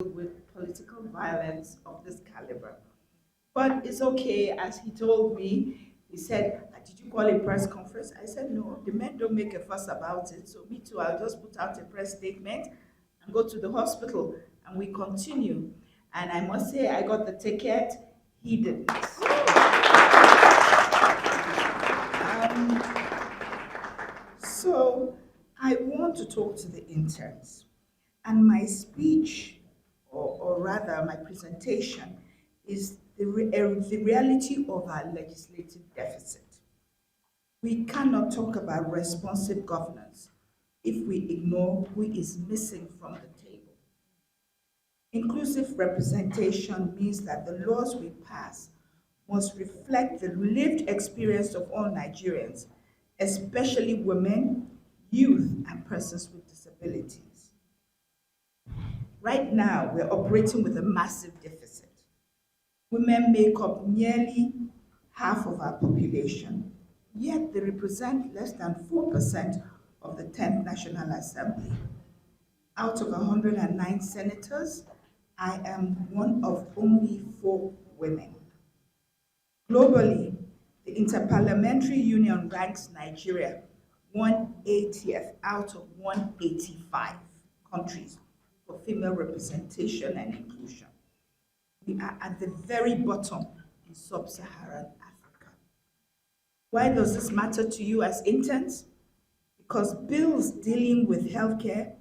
with political violence of this caliber. But it's okay, as he told me, he said, did you call a press conference? I said, no, the men don't make a fuss about it. So me too, I'll just put out a press statement and go to the hospital and we continue. And I must say, I got the ticket, he didn't. Um, so I want to talk to the interns. And my speech, or rather my presentation, is the reality of our legislative deficit. We cannot talk about responsive governance if we ignore who is missing from the table. Inclusive representation means that the laws we pass must reflect the lived experience of all Nigerians, especially women, youth, and persons with disabilities. Right now, we're operating with a massive deficit. Women make up nearly half of our population, yet they represent less than 4% of the 10th National Assembly. Out of 109 senators, I am one of only 4 women. Globally, the Interparliamentary Union ranks Nigeria 180th out of 185 countries for female representation and inclusion. We are at the very bottom in sub-Saharan Africa. Why does this matter to you as interns? Because bills dealing with healthcare,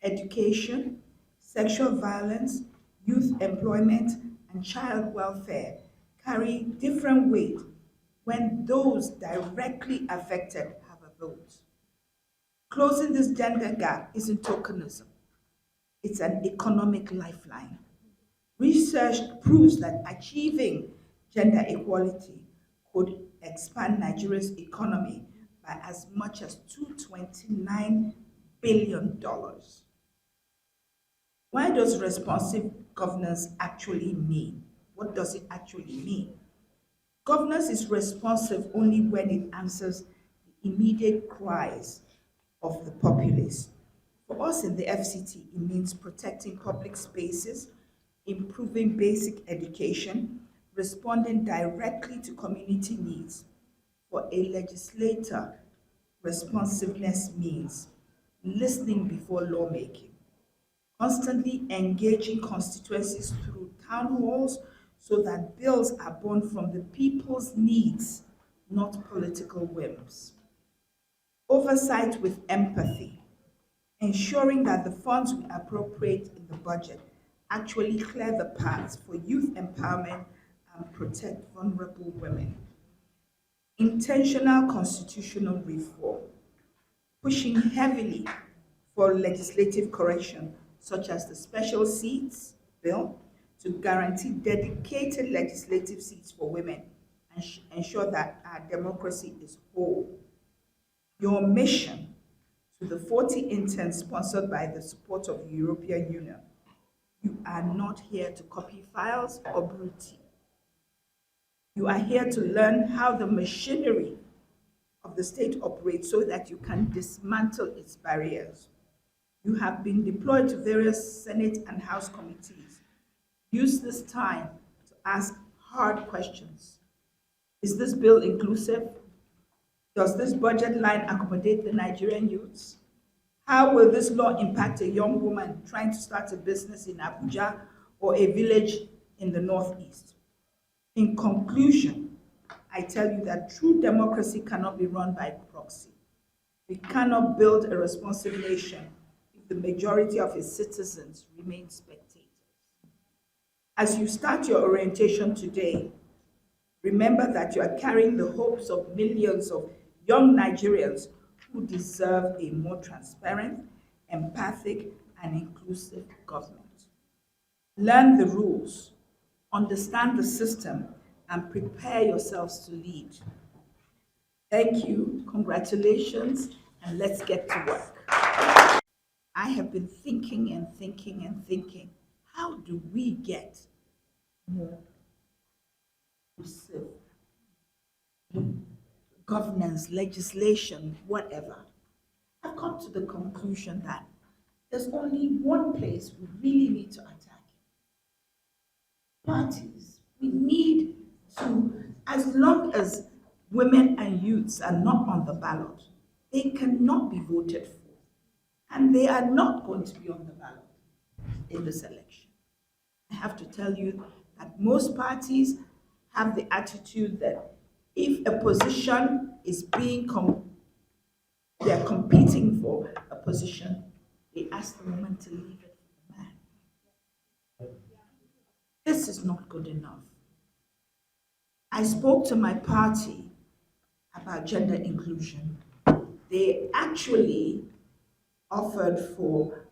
education, sexual violence, youth employment, and child welfare carry different weight when those directly affected have a vote. Closing this gender gap isn't tokenism, it's an economic lifeline. Research proves that achieving gender equality could expand Nigeria's economy by as much as $229 billion. Why does responsive governance actually mean? What does it actually mean? Governance is responsive only when it answers the immediate cries of the populace. For us in the FCT, it means protecting public spaces, improving basic education, responding directly to community needs. For a legislator, responsiveness means listening before lawmaking, constantly engaging constituencies through town halls so that bills are born from the people's needs, not political whims. Oversight with empathy, ensuring that the funds we appropriate in the budget actually clear the paths for youth empowerment and protect vulnerable women. Intentional constitutional reform, pushing heavily for legislative correction, such as the special seats bill, to guarantee dedicated legislative seats for women and ensure that our democracy is whole. Your mission to the 40 interns sponsored by the support of the European Union. You are not here to copy files or brew tea. You are here to learn how the machinery of the state operates so that you can dismantle its barriers. You have been deployed to various Senate and House committees. Use this time to ask hard questions. Is this bill inclusive? Does this budget line accommodate the Nigerian youths? How will this law impact a young woman trying to start a business in Abuja or a village in the Northeast? In conclusion, I tell you that true democracy cannot be run by proxy. We cannot build a responsive nation if the majority of its citizens remain spectators. As you start your orientation today, remember that you are carrying the hopes of millions of young Nigerians who deserve a more transparent, empathic, and inclusive government. Learn the rules, understand the system, and prepare yourselves to lead. Thank you, congratulations, and let's get to work. I have been thinking and thinking and thinking, how do we get more inclusive governance, legislation, whatever? I've come to the conclusion that there's only one place we really need to attack. parties, we need to, as long as women and youths are not on the ballot, they cannot be voted for. And they are not going to be on the ballot in this election. I have to tell you that most parties have the attitude that if a position is they are competing for a position, they ask the woman to leave it for the man. This is not good enough. I spoke to my party about gender inclusion. They actually offered for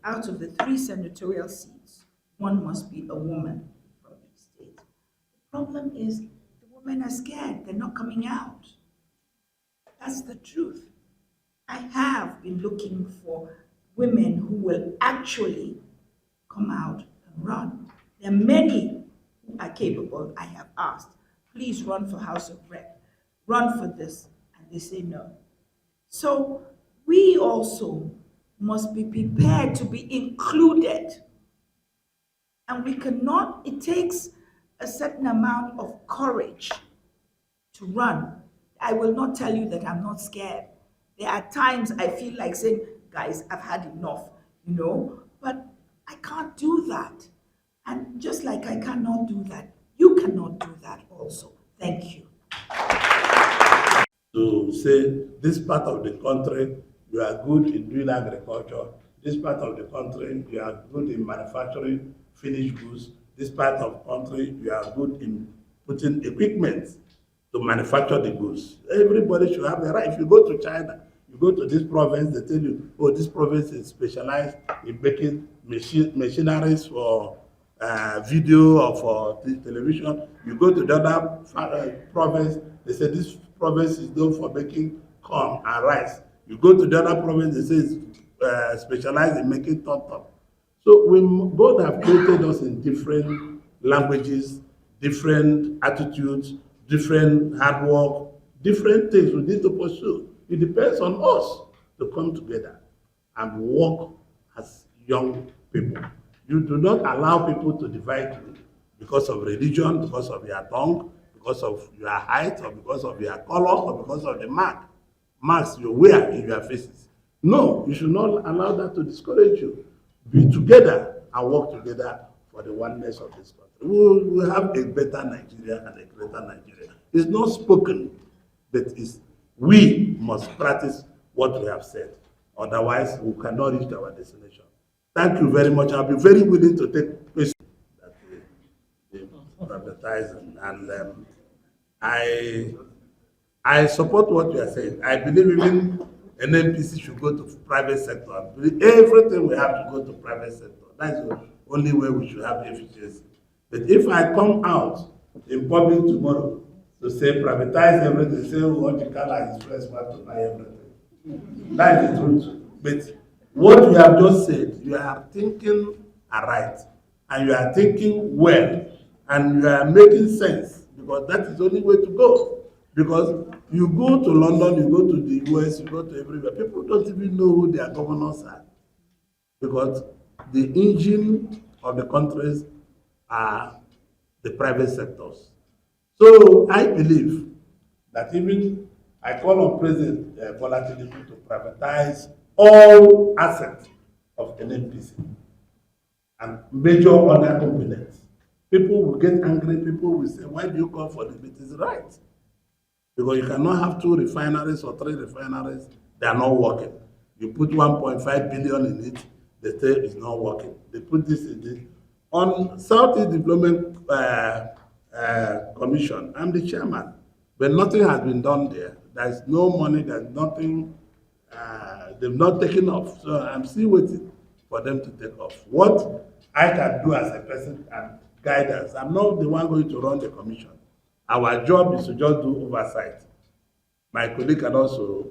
out of the 3 senatorial seats, one must be a woman from each state. The problem is the women are scared, they're not coming out. That's the truth. I have been looking for women who will actually come out and run. There are many who are capable. I have asked, please run for House of Rep, run for this, and they say no. So we also must be prepared to be included. And we cannot, it takes a certain amount of courage to run. I will not tell you that I'm not scared. There are times I feel like saying, guys, I've had enough, but I can't do that. And just like I cannot do that, you cannot do that also. Thank you. To say this part of the country you are good in doing agriculture, this part of the country you are good in manufacturing finished goods, this part of the country you are good in putting equipment to manufacture the goods. Everybody should have the right. If you go to China, you go to this province, they tell you, oh, this province is specialized in making machineries for video or for television. You go to the other province, they say this province is known for making corn and rice. You go to the other province, they say it's specialized in making tom. So God have created us in different languages, different attitudes, different hard work, different things we need to pursue. It depends on us to come together and work as young people. You do not allow people to divide you because of religion, because of your tongue, because of your height, or because of your color, or because of the marks you wear in your faces. No, you should not allow that to discourage you. Be together and work together for the oneness of this country. We will have a better Nigeria and a greater Nigeria. It's not spoken, but we must practice what we have said. Otherwise, we cannot reach our destination. Thank you very much. I'll be very willing to take questions that they advertise, and I support what you are saying. I believe even NNPC should go to private sector. I believe everything we have to go to private sector. That's the only way we should have efficiency. But if I come out in public tomorrow to say privatize everything, say what you call is first want to buy everything. That is the truth. But what you have just said, you are thinking aright, and you are thinking well, and you are making sense, because that is the only way to go. Because you go to London, you go to the US, you go to everywhere, people don't even know who their governors are, because the engine of the countries are the private sectors. So I believe that even I call on President Bola Tinubu to privatize all assets of NNPC and major other components. People will get angry, people will say, why do you call for this? It is right. Because you cannot have 2 refineries or 3 refineries, they are not working. You put 1.5 billion in it, they say it's not working. They put this in it. On Southeast Development Commission, I'm the chairman, but nothing has been done there. There's no money, there's nothing, they've not taken off. So I'm still waiting for them to take off. What I can do as a person and guidance, I'm not the one going to run the commission. Our job is to just do oversight. My colleague can also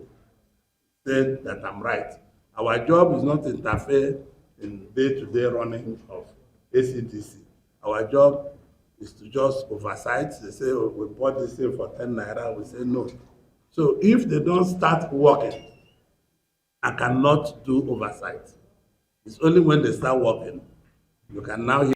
say that I'm right. Our job is not to interfere in day-to-day running of ACDC. Our job is to just oversight. They say, oh, we bought this thing for 10 naira. We say no. So if they don't start working, I cannot do oversight. It's only when they start working, you can now hear